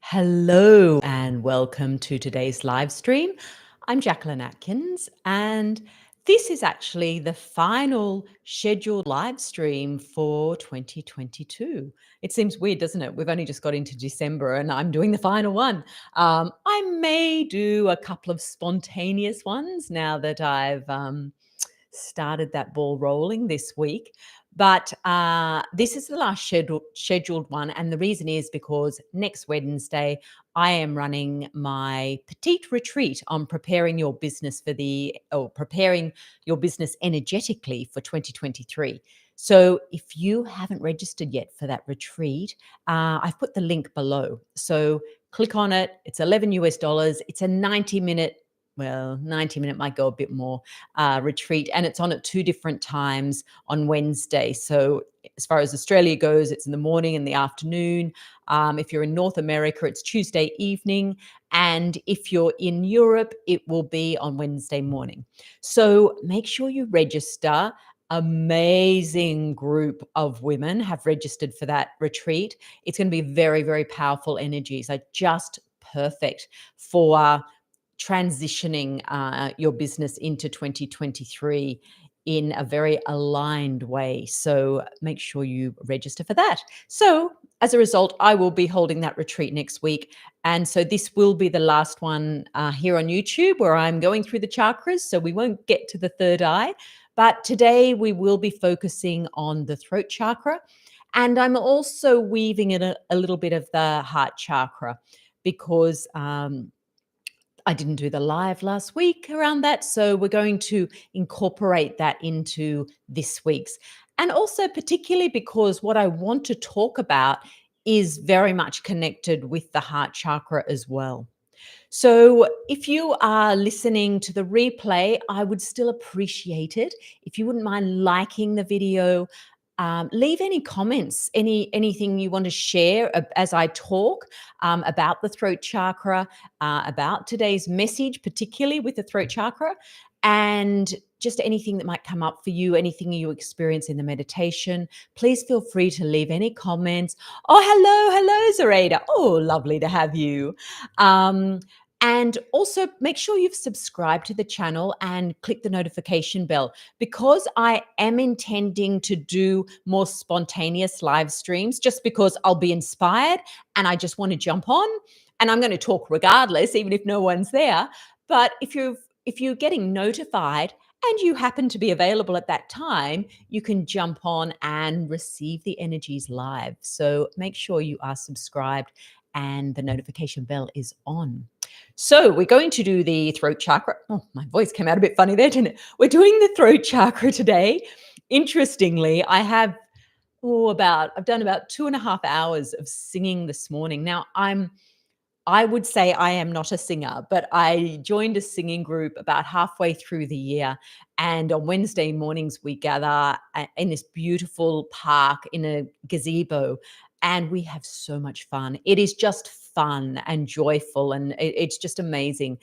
Hello and welcome to today's live stream. I'm Jacquelyn Atkins, and this is actually the final scheduled live stream for 2022. It seems weird, doesn't it? We've only just got into December and I'm doing the final one. I may do a couple of spontaneous ones now that I've started that ball rolling this week. But this is the last scheduled one. And the reason is because next Wednesday, I am running my petite retreat on preparing your business preparing your business energetically for 2023. So if you haven't registered yet for that retreat, I've put the link below. So click on it. It's 11 US dollars. It's a 90-minute might go a bit more retreat, and it's on at two different times on Wednesday. So as far as Australia goes, it's in the morning and the afternoon. If you're in North America, it's Tuesday evening. And if you're in Europe, it will be on Wednesday morning. So make sure you register. Amazing group of women have registered for that retreat. It's going to be very, very powerful energies, like just perfect for transitioning your business into 2023 in a very aligned way. So make sure you register for that. So as a result, I will be holding that retreat next week. And so this will be the last one here on YouTube where I'm going through the chakras. So we won't get to the third eye. But today we will be focusing on the throat chakra. And I'm also weaving in a little bit of the heart chakra because I didn't do the live last week around that. So we're going to incorporate that into this week's. And also, particularly because what I want to talk about is very much connected with the heart chakra as well. So if you are listening to the replay, I would still appreciate it if you wouldn't mind liking the video. Leave any comments, anything you want to share as I talk about the throat chakra, about today's message, particularly with the throat chakra, and just anything that might come up for you, anything you experience in the meditation. Please feel free to leave any comments. Oh, hello, Zoraida. Oh, lovely to have you. And also make sure you've subscribed to the channel and click the notification bell, because I am intending to do more spontaneous live streams just because I'll be inspired and I just want to jump on, and I'm going to talk regardless, even if no one's there. But if you're getting notified and you happen to be available at that time, you can jump on and receive the energies live. So make sure you are subscribed and the notification bell is on. So we're going to do the throat chakra. Oh, my voice came out a bit funny there, didn't it? We're doing the throat chakra today. Interestingly, I've done about 2.5 hours of singing this morning. Now I would say I am not a singer, but I joined a singing group about halfway through the year. And on Wednesday mornings, we gather in this beautiful park in a gazebo, and we have so much fun. It is just fun and joyful, and it's just amazing.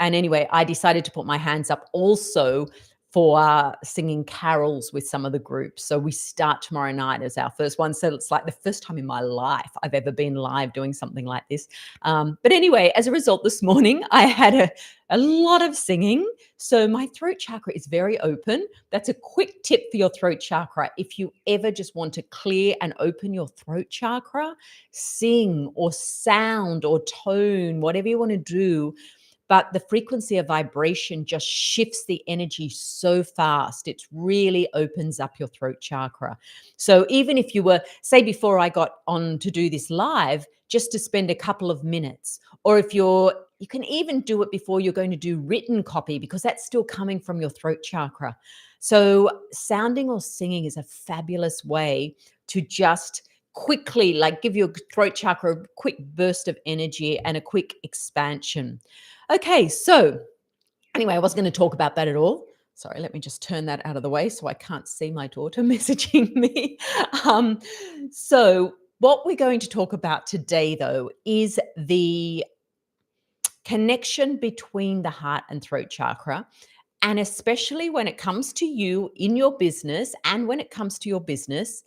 And anyway, I decided to put my hands up also for singing carols with some of the groups. So we start tomorrow night as our first one. So it's like the first time in my life I've ever been live doing something like this. But anyway, as a result, this morning I had a lot of singing. So my throat chakra is very open. That's a quick tip for your throat chakra. If you ever just want to clear and open your throat chakra, sing or sound or tone, whatever you want to do, but the frequency of vibration just shifts the energy so fast. It really opens up your throat chakra. So even if you were, say, before I got on to do this live, just to spend a couple of minutes, or if you can even do it before you're going to do written copy, because that's still coming from your throat chakra. So sounding or singing is a fabulous way to just quickly give your throat chakra a quick burst of energy and a quick expansion. Okay, so anyway, I wasn't going to talk about that at all. Sorry, let me just turn that out of the way so I can't see my daughter messaging me. So what we're going to talk about today, though, is the connection between the heart and throat chakra, and especially when it comes to you in your business and when it comes to your business.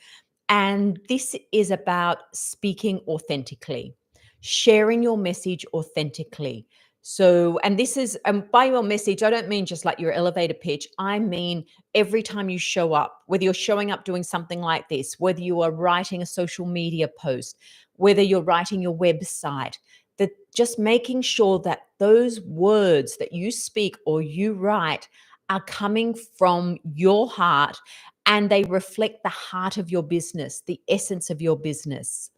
And this is about speaking authentically. sharing your message authentically. So, and this is, and by your message, I don't mean just like your elevator pitch. I mean, every time you show up, whether you're showing up doing something like this, whether you are writing a social media post, whether you're writing your website, that just making sure that those words that you speak or you write are coming from your heart and they reflect the heart of your business, the essence of your business.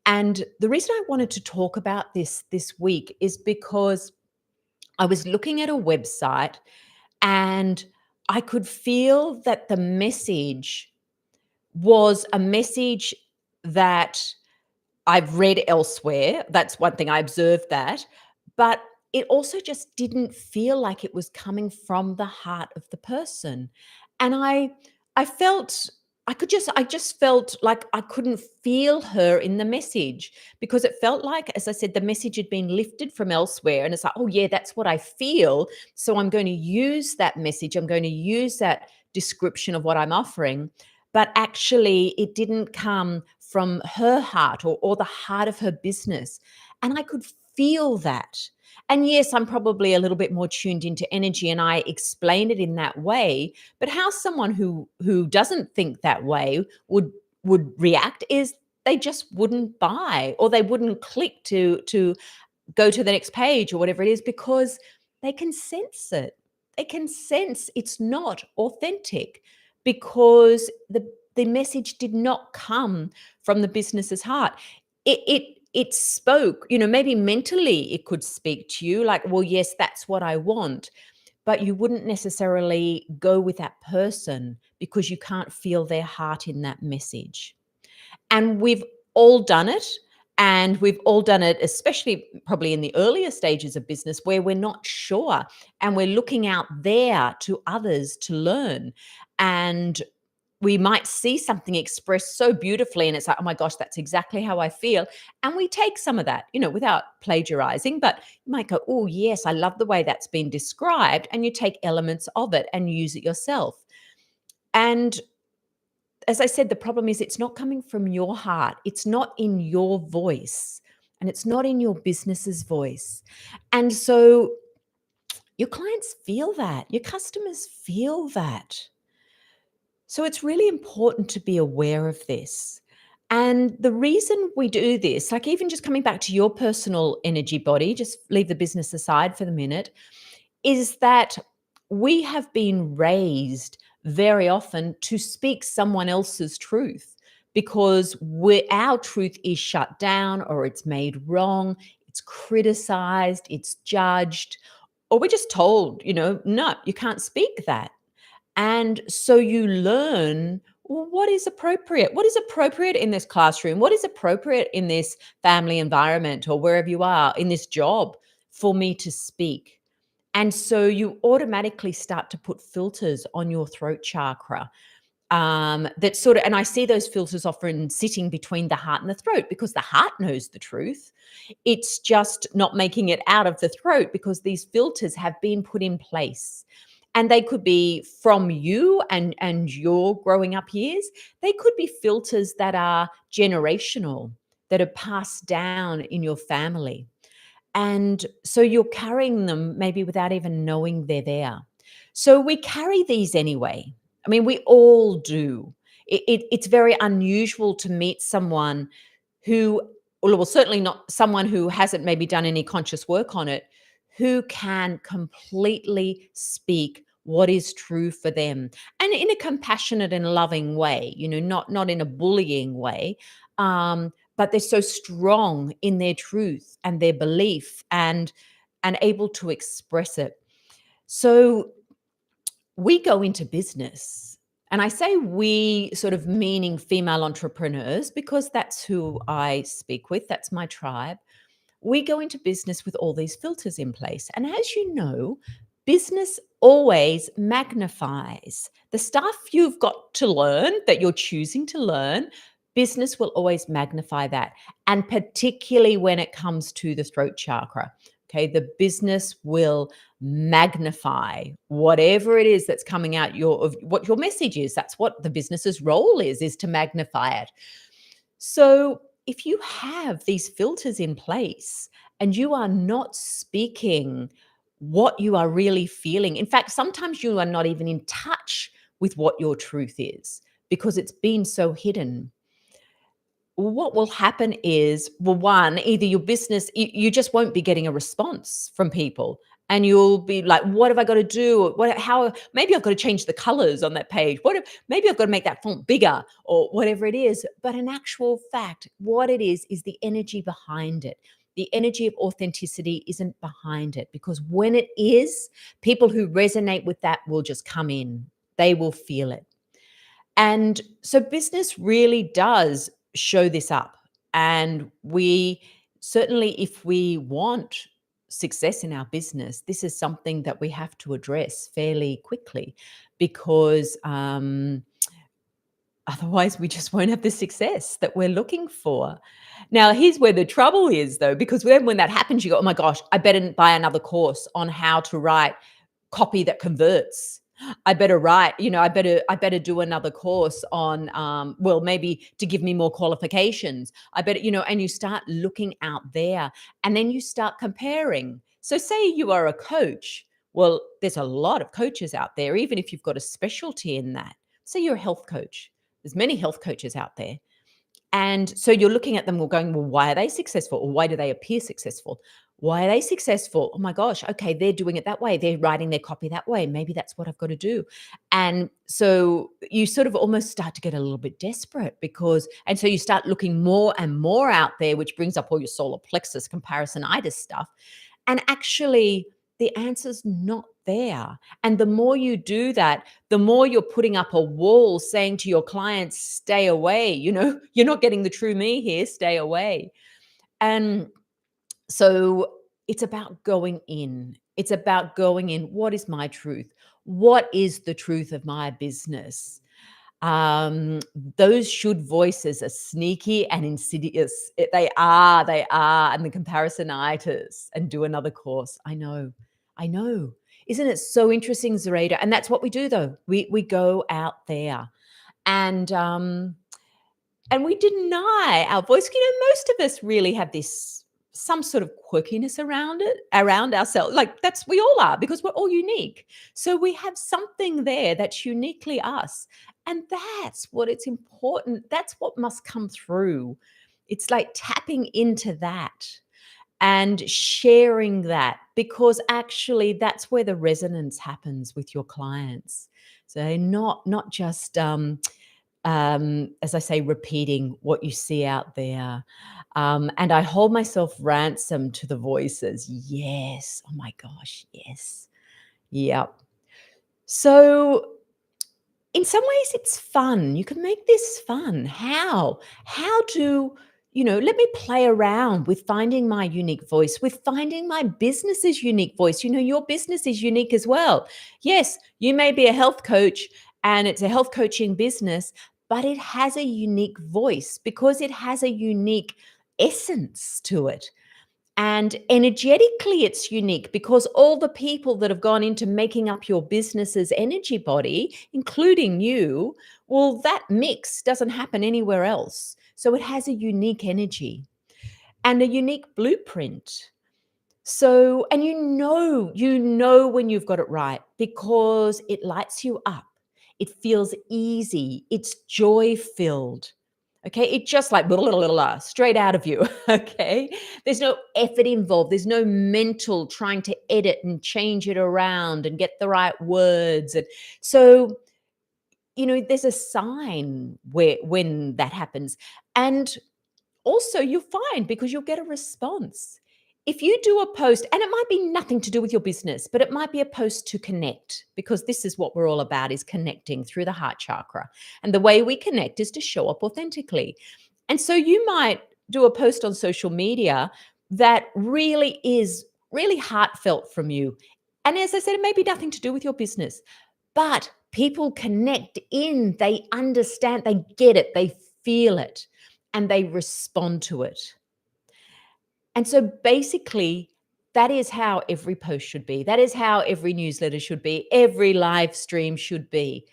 And the reason I wanted to talk about this week is because I was looking at a website and I could feel that the message was a message that I've read elsewhere. That's one thing, I observed that. But it also just didn't feel like it was coming from the heart of the person. And I felt I just felt like I couldn't feel her in the message because it felt like, as I said, the message had been lifted from elsewhere. And it's like, oh yeah, that's what I feel. So I'm going to use that message. I'm going to use that description of what I'm offering. But actually, it didn't come from her heart or the heart of her business. And I could feel that. And yes, I'm probably a little bit more tuned into energy and I explain it in that way. But how someone who doesn't think that way would react is they just wouldn't buy or they wouldn't click to go to the next page or whatever it is because they can sense it. They can sense it's not authentic because the message did not come from the business's heart. It spoke, maybe mentally it could speak to you like, well, yes, that's what I want, but you wouldn't necessarily go with that person because you can't feel their heart in that message. And we've all done it. And we've all done it, especially probably in the earlier stages of business where we're not sure and we're looking out there to others to learn. And we might see something expressed so beautifully and it's like, oh my gosh, that's exactly how I feel. And we take some of that, without plagiarizing, but you might go, oh yes, I love the way that's been described. And you take elements of it and use it yourself. And as I said, the problem is it's not coming from your heart. It's not in your voice and it's not in your business's voice. And so your clients feel that, your customers feel that. So it's really important to be aware of this. And the reason we do this, like even just coming back to your personal energy body, just leave the business aside for the minute, is that we have been raised very often to speak someone else's truth because our truth is shut down or it's made wrong, it's criticized, it's judged, or we're just told, no, you can't speak that. And so you learn, well, what is appropriate? What is appropriate in this classroom? What is appropriate in this family environment or wherever you are in this job for me to speak? And so you automatically start to put filters on your throat chakra. That sort of, and I see those filters often sitting between the heart and the throat because the heart knows the truth. It's just not making it out of the throat because these filters have been put in place. And they could be from you and your growing up years. They could be filters that are generational, that are passed down in your family. And so you're carrying them maybe without even knowing they're there. So we carry these anyway. I mean, we all do. It's very unusual to meet someone who, well, certainly not someone who hasn't maybe done any conscious work on it, who can completely speak what is true for them and in a compassionate and loving way, not in a bullying way. But they're so strong in their truth and their belief and able to express it. So we go into business, and I say we sort of meaning female entrepreneurs because that's who I speak with, that's my tribe. We go into business with all these filters in place. And as you know, business always magnifies the stuff you've got to learn that you're choosing to learn. Business will always magnify that. And particularly when it comes to the throat chakra. Okay, the business will magnify whatever it is that's coming out of what your message is. That's what the business's role is to magnify it. So if you have these filters in place and you are not speaking what you are really feeling, in fact, sometimes you are not even in touch with what your truth is because it's been so hidden. What will happen is, well, one, either your business, you just won't be getting a response from people. And you'll be like, what have I got to do? How, maybe I've got to change the colors on that page. Maybe I've got to make that font bigger or whatever it is. But in actual fact, what it is the energy behind it. The energy of authenticity isn't behind it, because when it is, people who resonate with that will just come in. They will feel it. And so business really does show this up. And we certainly, if we want success in our business, this is something that we have to address fairly quickly, because otherwise we just won't have the success that we're looking for. Now, here's where the trouble is, though, because then when that happens, you go, oh my gosh, I better buy another course on how to write copy that converts. I better write, I better do another course on, well, maybe to give me more qualifications. I better, and you start looking out there, and then you start comparing. So say you are a coach. Well, there's a lot of coaches out there, even if you've got a specialty in that. Say you're a health coach. There's many health coaches out there. And so you're looking at them all going, well, why are they successful? Or why do they appear successful? Why are they successful? Oh my gosh, okay, they're doing it that way. They're writing their copy that way. Maybe that's what I've got to do. And so you sort of almost start to get a little bit desperate, and so you start looking more and more out there, which brings up all your solar plexus comparisonitis stuff. And actually, the answer's not there. And the more you do that, the more you're putting up a wall saying to your clients, stay away. You're not getting the true me here, stay away. And so it's about going in. It's about going in. What is my truth? What is the truth of my business? Um, those should voices are sneaky and insidious. They are, and the comparisonitis, and do another course. I know. Isn't it so interesting, Zareda? And that's what we do, though. We go out there, and we deny our voice. Most of us really have this some sort of quirkiness around ourselves. Like we all are, because we're all unique. So we have something there that's uniquely us. And that's what it's important. That's what must come through. It's like tapping into that and sharing that, because actually that's where the resonance happens with your clients. So not just as I say, repeating what you see out there. And I hold myself ransom to the voices. Yes. Oh my gosh. Yes. Yep. So in some ways it's fun. You can make this fun. How? How to, let me play around with finding my unique voice, with finding my business's unique voice. Your business is unique as well. Yes, you may be a health coach and it's a health coaching business, but it has a unique voice because it has a unique essence to it. And energetically, it's unique because all the people that have gone into making up your business's energy body, including you, well, that mix doesn't happen anywhere else. So it has a unique energy and a unique blueprint. So, and you know when you've got it right because it lights you up. It feels easy. It's joy filled. Okay, it just like blah, blah, blah, blah, straight out of you. Okay, there's no effort involved. There's no mental trying to edit and change it around and get the right words. And so, there's a sign when that happens, and also you'll find because you'll get a response. If you do a post, and it might be nothing to do with your business, but it might be a post to connect, because this is what we're all about, is connecting through the heart chakra. And the way we connect is to show up authentically. And so you might do a post on social media that really is really heartfelt from you. And as I said, it may be nothing to do with your business, but people connect in, they understand, they get it, they feel it, and they respond to it. And so basically, that is how every post should be. That is how every newsletter should be. Every live stream should be,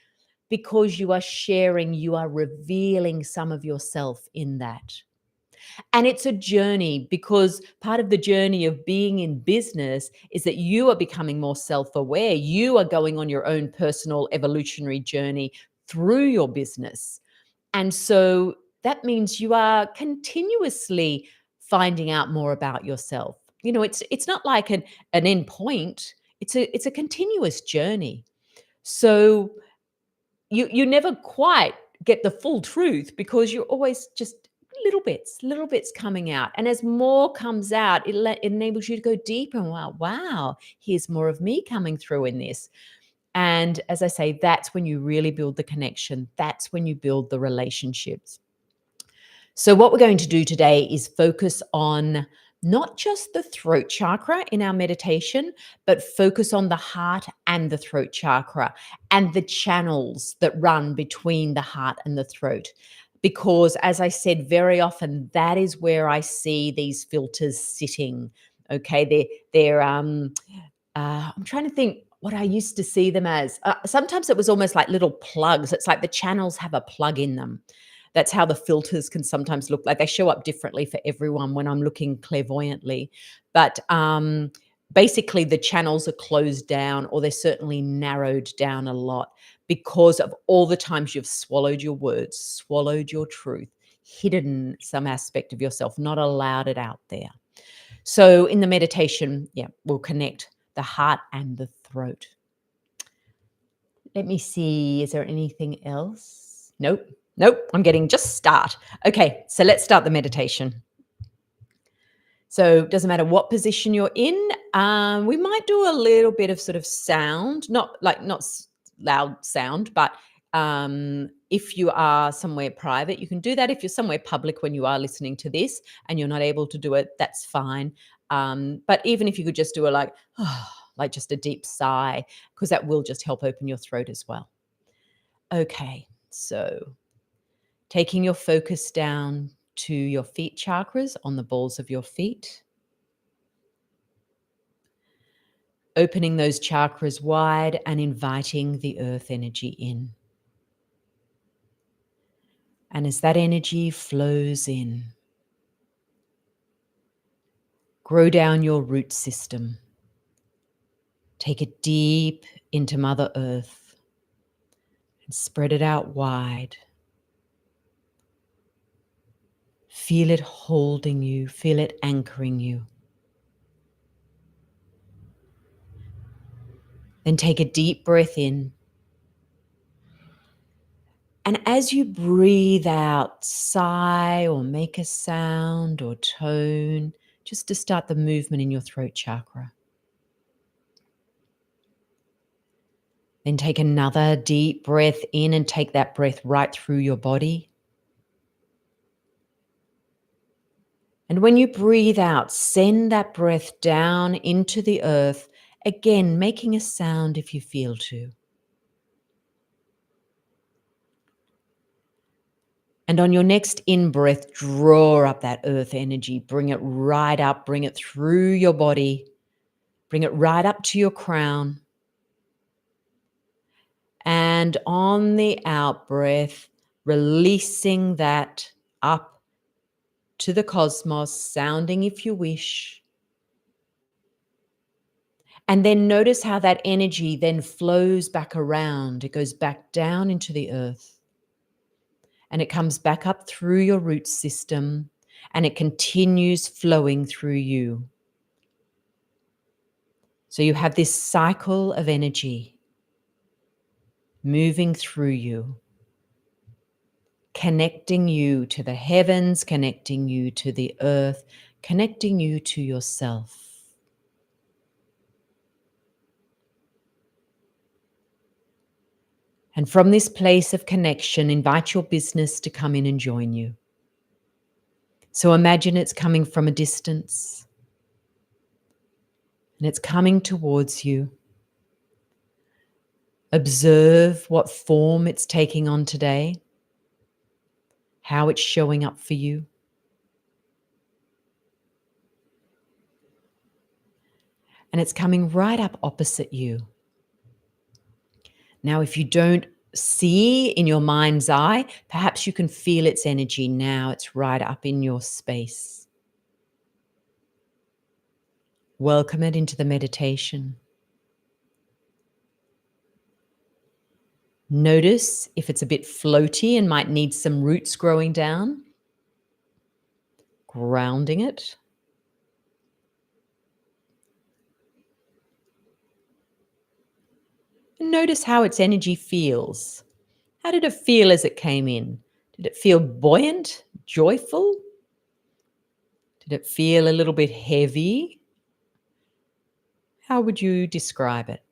because you are sharing, you are revealing some of yourself in that. And it's a journey, because part of the journey of being in business is that you are becoming more self-aware. You are going on your own personal evolutionary journey through your business. And so that means you are continuously finding out more about yourself. It's not like an end point. It's a continuous journey. So you never quite get the full truth, because you're always just little bits coming out. And as more comes out, it enables you to go deeper. And wow, here's more of me coming through in this. And as I say, that's when you really build the connection. That's when you build the relationships. So, what we're going to do today is focus on not just the throat chakra in our meditation, but focus on the heart and the throat chakra and the channels that run between the heart and the throat. Because, as I said, very often that is where I see these filters sitting. Okay, I'm trying to think what I used to see them as. Sometimes it was almost like little plugs. It's like the channels have a plug in them. That's how the filters can sometimes look like. They show up differently for everyone when I'm looking clairvoyantly. But basically, the channels are closed down, or they're certainly narrowed down a lot, because of all the times you've swallowed your words, swallowed your truth, hidden some aspect of yourself, not allowed it out there. So in the meditation, we'll connect the heart and the throat. Let me see. Is there anything else? Nope. I'm getting just start. Okay, so let's start the meditation. So it doesn't matter what position you're in. We might do a little bit of sort of sound, not loud sound, but if you are somewhere private, you can do that. If you're somewhere public when you are listening to this and you're not able to do it, that's fine. But even if you could just do a like just a deep sigh, because that will just help open your throat as well. Okay, so taking your focus down to your feet chakras on the balls of your feet. Opening those chakras wide and inviting the earth energy in. And as that energy flows in, grow down your root system. Take it deep into Mother Earth and spread it out wide. Feel it holding you, feel it anchoring you. Then take a deep breath in. And as you breathe out, sigh or make a sound or tone, just to start the movement in your throat chakra. Then take another deep breath in and take that breath right through your body. And when you breathe out, send that breath down into the earth, again, making a sound if you feel to. And on your next in-breath, draw up that earth energy. Bring it right up, bring it through your body. Bring it right up to your crown. And on the out-breath, releasing that up to the cosmos, sounding if you wish. And then notice how that energy then flows back around. It goes back down into the earth. And it comes back up through your root system, and it continues flowing through you. So you have this cycle of energy moving through you, connecting you to the heavens, connecting you to the earth, connecting you to yourself. And from this place of connection, invite your business to come in and join you. So imagine it's coming from a distance and it's coming towards you. Observe what form it's taking on today, how it's showing up for you. And it's coming right up opposite you. Now, if you don't see in your mind's eye, perhaps you can feel its energy now. It's right up in your space. Welcome it into the meditation. Notice if it's a bit floaty and might need some roots growing down. Grounding it. And notice how its energy feels. How did it feel as it came in? Did it feel buoyant, joyful? Did it feel a little bit heavy? How would you describe it?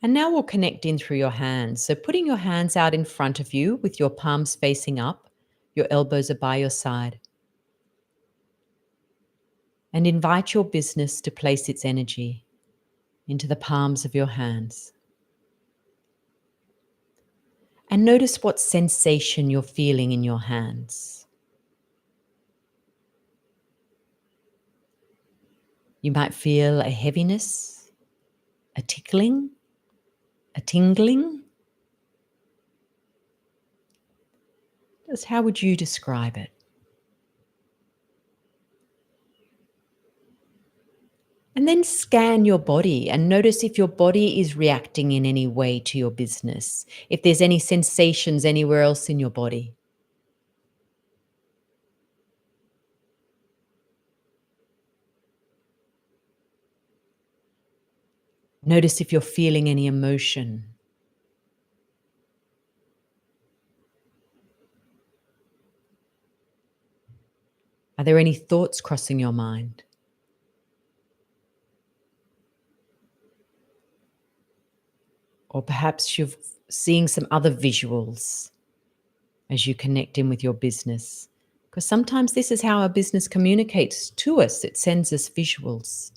And now we'll connect in through your hands. So putting your hands out in front of you with your palms facing up, your elbows are by your side. And invite your business to place its energy into the palms of your hands. And notice what sensation you're feeling in your hands. You might feel a heaviness, a tickling, a tingling. Just how would you describe it? And then scan your body and notice if your body is reacting in any way to your business, if there's any sensations anywhere else in your body. Notice if you're feeling any emotion. Are there any thoughts crossing your mind? Or perhaps you're seeing some other visuals as you connect in with your business. Because sometimes this is how our business communicates to us. It sends us visuals.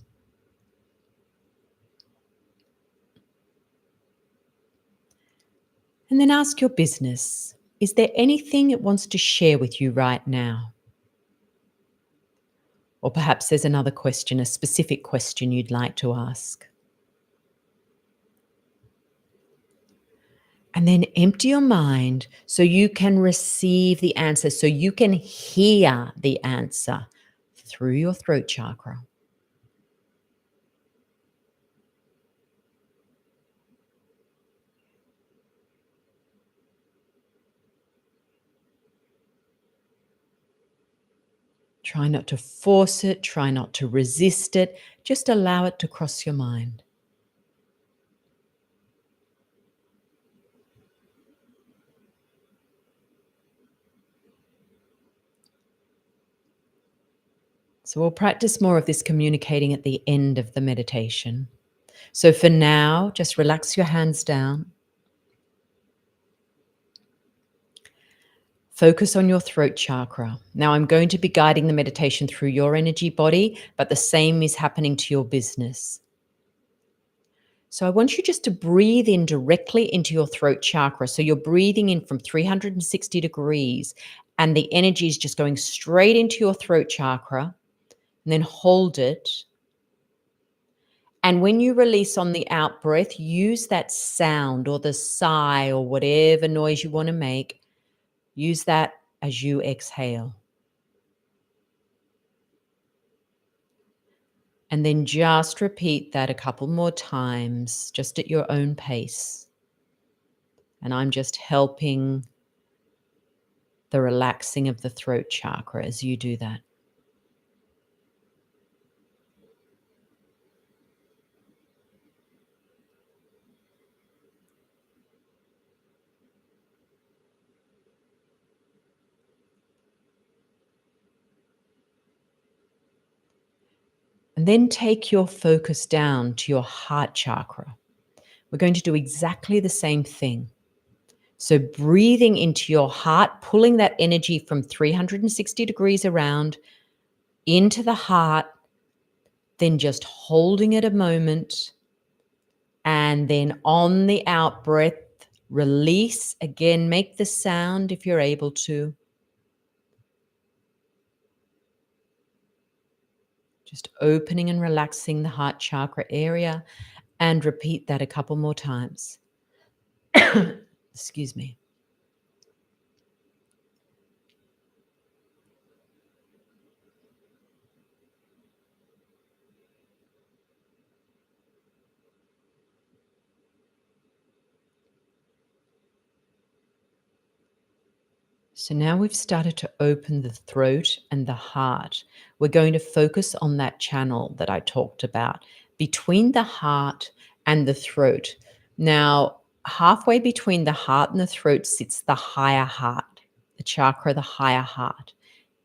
And then ask your business, is there anything it wants to share with you right now? Or perhaps there's another question, a specific question you'd like to ask. And then empty your mind so you can receive the answer, so you can hear the answer through your throat chakra. Try not to force it, try not to resist it, just allow it to cross your mind. So we'll practice more of this communicating at the end of the meditation. So for now, just relax your hands down. Focus on your throat chakra. Now I'm going to be guiding the meditation through your energy body, but the same is happening to your business. So I want you just to breathe in directly into your throat chakra. So you're breathing in from 360 degrees and the energy is just going straight into your throat chakra, and then hold it. And when you release on the out breath, use that sound or the sigh or whatever noise you want to make. Use that as you exhale. And then just repeat that a couple more times, just at your own pace. And I'm just helping the relaxing of the throat chakra as you do that. And then take your focus down to your heart chakra. We're going to do exactly the same thing. So breathing into your heart, pulling that energy from 360 degrees around into the heart, then just holding it a moment. And then on the out breath, release. Again, make the sound if you're able to. Just opening and relaxing the heart chakra area, and repeat that a couple more times. Excuse me. So now we've started to open the throat and the heart. We're going to focus on that channel that I talked about between the heart and the throat. Now, halfway between the heart and the throat sits the higher heart, the chakra, the higher heart.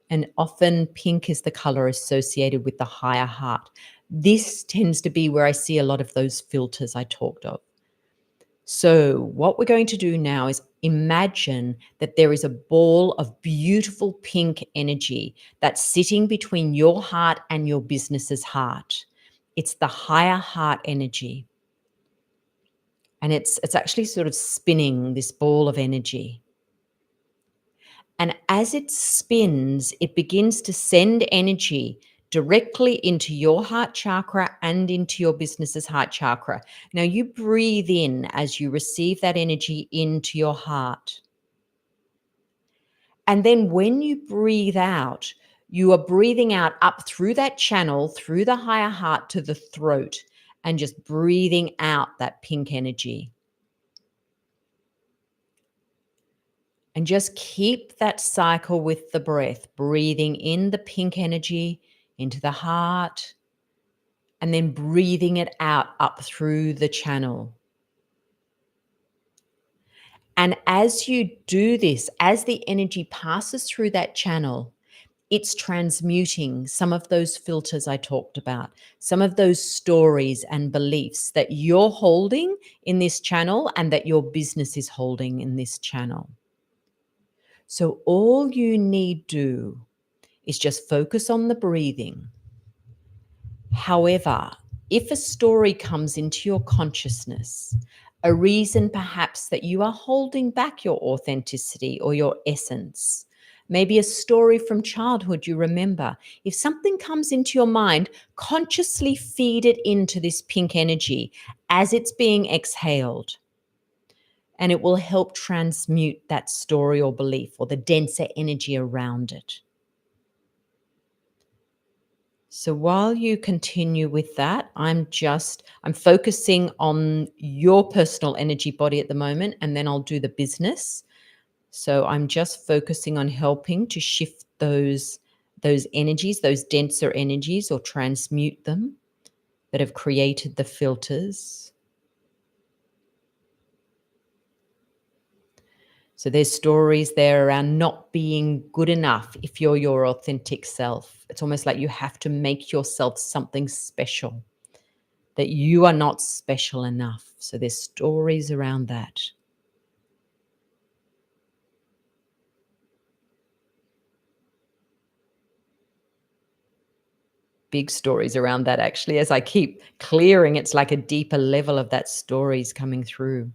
And often pink is the color associated with the higher heart. This tends to be where I see a lot of those filters I talked of. So, what we're going to do now is imagine that there is a ball of beautiful pink energy that's sitting between your heart and your business's heart. It's the higher heart energy. And it's actually sort of spinning this ball of energy. And as it spins, it begins to send energy directly into your heart chakra and into your business's heart chakra. Now, you breathe in as you receive that energy into your heart. And then when you breathe out, you are breathing out up through that channel, through the higher heart to the throat, and just breathing out that pink energy. And just keep that cycle with the breath, breathing in the pink energy into the heart, and then breathing it out up through the channel. And as you do this, as the energy passes through that channel, it's transmuting some of those filters I talked about, some of those stories and beliefs that you're holding in this channel and that your business is holding in this channel. So all you need do is just focus on the breathing. However, if a story comes into your consciousness, a reason perhaps that you are holding back your authenticity or your essence, maybe a story from childhood you remember, if something comes into your mind, consciously feed it into this pink energy as it's being exhaled. And it will help transmute that story or belief or the denser energy around it. So while you continue with that, I'm focusing on your personal energy body at the moment, and then I'll do the business. So I'm just focusing on helping to shift those energies, those denser energies, or transmute them that have created the filters. So there's stories there around not being good enough if you're your authentic self. It's almost like you have to make yourself something special, that you are not special enough. So there's stories around that. Big stories around that, actually. As I keep clearing, it's like a deeper level of that stories coming through.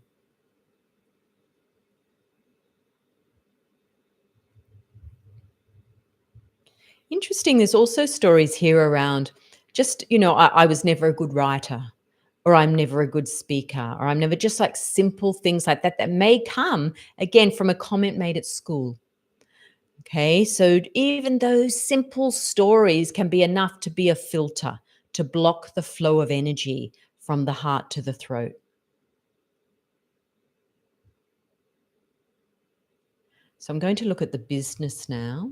Interesting. There's also stories here around just, I was never a good writer, or I'm never a good speaker, or I'm never, just like simple things like that that may come again from a comment made at school. Okay. So even those simple stories can be enough to be a filter to block the flow of energy from the heart to the throat. So I'm going to look at the business now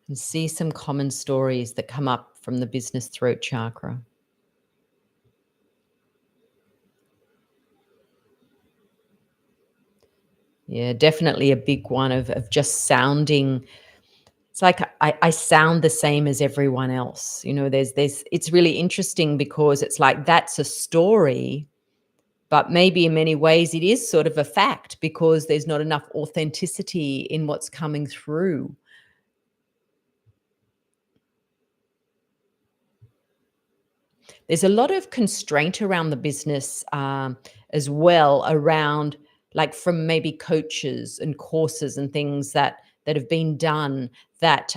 and see some common stories that come up from the business throat chakra. Yeah, definitely a big one of just sounding. It's like I sound the same as everyone else. It's really interesting because it's like that's a story, but maybe in many ways it is sort of a fact because there's not enough authenticity in what's coming through. There's a lot of constraint around the business as well, around like from maybe coaches and courses and things that that have been done that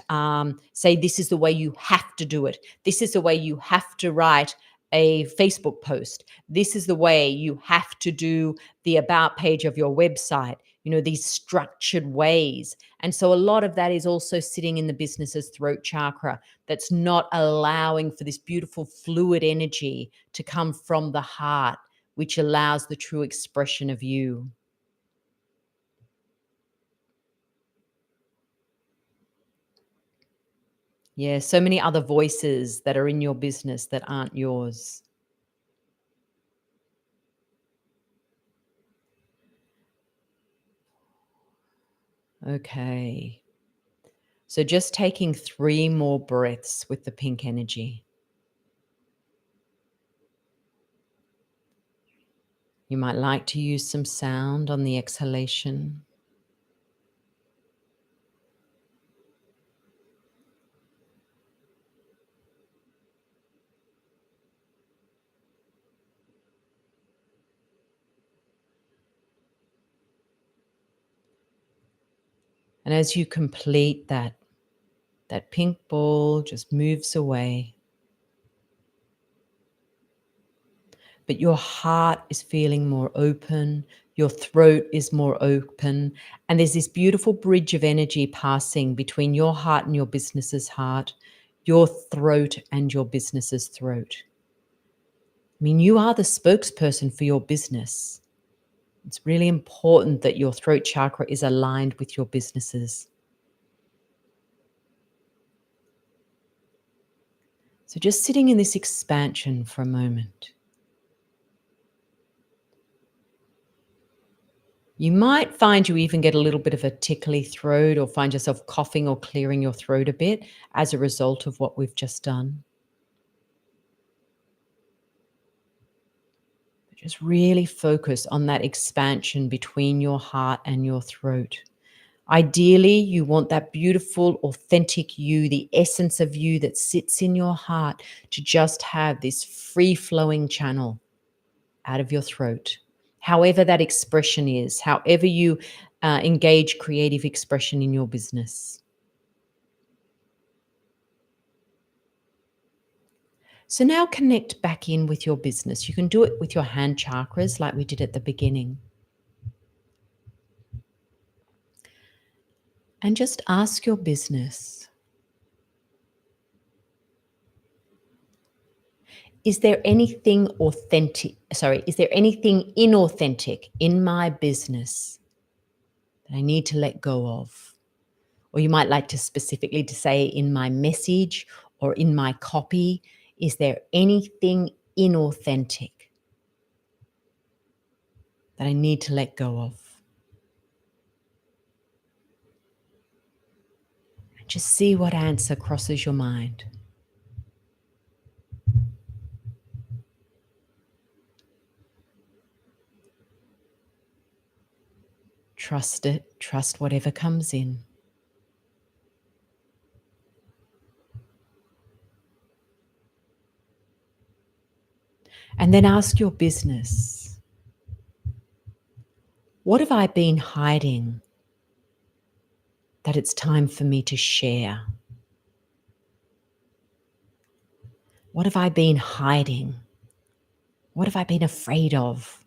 say this is the way you have to do it. This is the way you have to write a Facebook post. This is the way you have to do the about page of your website. These structured ways. And so a lot of that is also sitting in the business's throat chakra that's not allowing for this beautiful fluid energy to come from the heart, which allows the true expression of you. Yeah, so many other voices that are in your business that aren't yours. Okay. So just taking 3 more breaths with the pink energy. You might like to use some sound on the exhalation. And as you complete that pink ball just moves away. But your heart is feeling more open, your throat is more open, and there's this beautiful bridge of energy passing between your heart and your business's heart, your throat and your business's throat. I mean, you are the spokesperson for your business. It's really important that your throat chakra is aligned with your businesses. So just sitting in this expansion for a moment. You might find you even get a little bit of a tickly throat or find yourself coughing or clearing your throat a bit as a result of what we've just done. But just really focus on that expansion between your heart and your throat. Ideally, you want that beautiful, authentic you, the essence of you that sits in your heart, to just have this free-flowing channel out of your throat. However that expression is, however you engage creative expression in your business. So now connect back in with your business. You can do it with your hand chakras like we did at the beginning. And just ask your business, is there anything inauthentic in my business that I need to let go of? Or you might like to specifically to say in my message or in my copy, is there anything inauthentic that I need to let go of? And just see what answer crosses your mind. Trust it, trust whatever comes in. And then ask your business, what have I been hiding that it's time for me to share? What have I been hiding? What have I been afraid of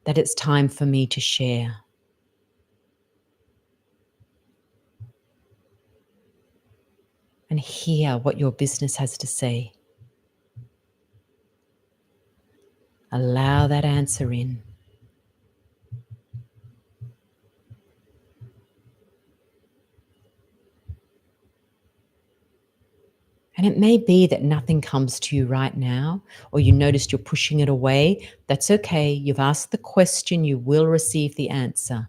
that it's time for me to share? And hear what your business has to say. Allow that answer in. And it may be that nothing comes to you right now, or you noticed you're pushing it away. That's okay. You've asked the question, you will receive the answer.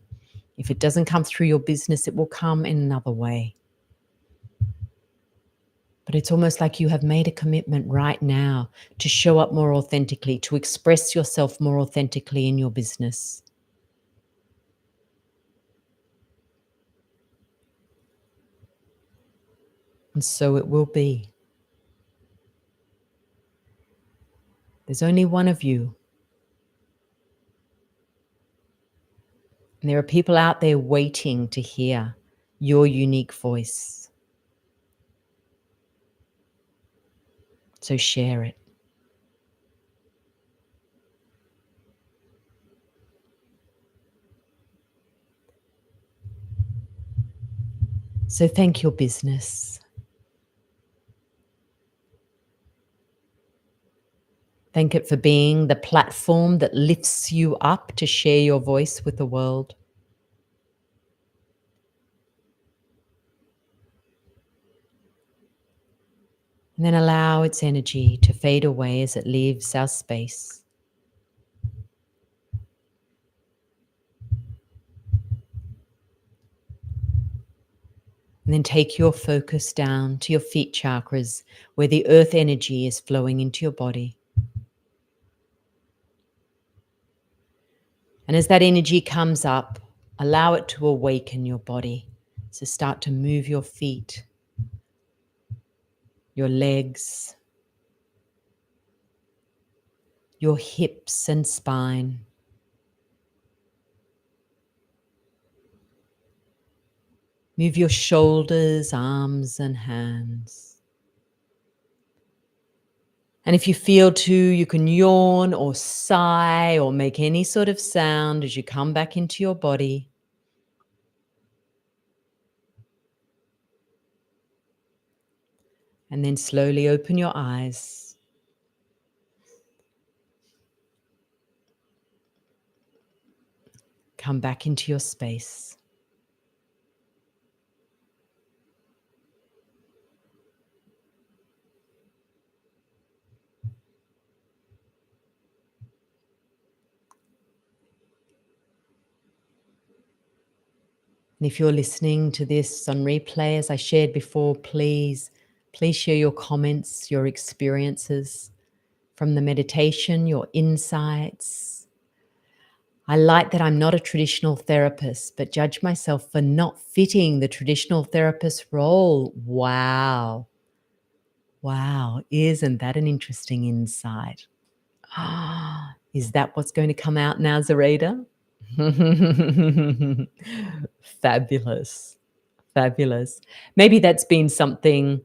If it doesn't come through your business, it will come in another way. But it's almost like you have made a commitment right now to show up more authentically, to express yourself more authentically in your business. And so it will be. There's only one of you. And there are people out there waiting to hear your unique voice. So share it. So thank your business. Thank it for being the platform that lifts you up to share your voice with the world. And then allow its energy to fade away as it leaves our space. And then take your focus down to your feet chakras, where the earth energy is flowing into your body. And as that energy comes up, allow it to awaken your body. So start to move your feet, your legs, your hips and spine. Move your shoulders, arms, and hands. And if you feel to, you can yawn or sigh or make any sort of sound as you come back into your body. And then slowly open your eyes. Come back into your space. And if you're listening to this on replay, as I shared before, please share your comments, your experiences from the meditation, your insights. I like that I'm not a traditional therapist, but judge myself for not fitting the traditional therapist role. Wow. Wow. Isn't that an interesting insight? Is that what's going to come out now, Zareda? Fabulous. Fabulous. Maybe that's been something,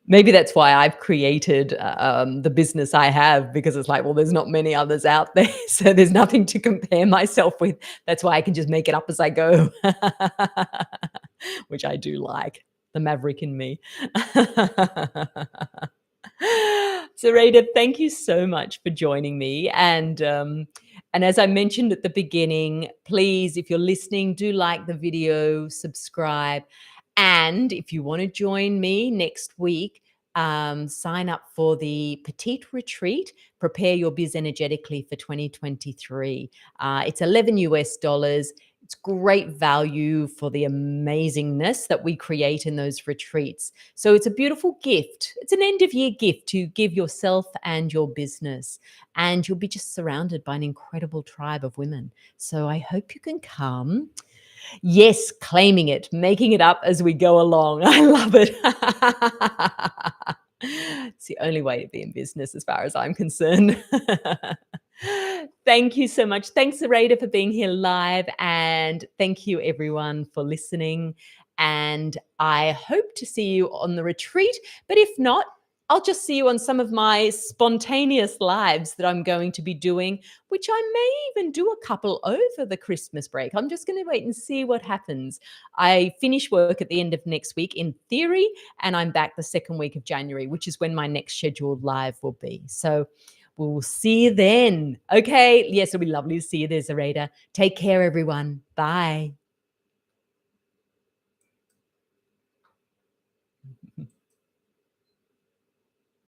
maybe that's why I've created the business I have, because it's like, well, there's not many others out there. So there's nothing to compare myself with. That's why I can just make it up as I go, which I do like, the maverick in me. Sarita, thank you so much for joining me. And as I mentioned at the beginning, please, if you're listening, do like the video, subscribe. And if you want to join me next week, sign up for the Petite Retreat, Prepare Your Biz Energetically for 2023. It's 11 US dollars. It's great value for the amazingness that we create in those retreats. So it's a beautiful gift. It's an end of year gift to give yourself and your business. And you'll be just surrounded by an incredible tribe of women. So I hope you can come. Yes, claiming it, making it up as we go along. I love it. It's the only way to be in business as far as I'm concerned. Thank you so much. Thanks, Sarita, for being here live. And thank you, everyone, for listening. And I hope to see you on the retreat. But if not, I'll just see you on some of my spontaneous lives that I'm going to be doing, which I may even do a couple over the Christmas break. I'm just going to wait and see what happens. I finish work at the end of next week in theory, and I'm back the second week of January, which is when my next scheduled live will be. So we'll see you then. Okay. Yes, it'll be lovely to see you there, Zareda. Take care, everyone. Bye.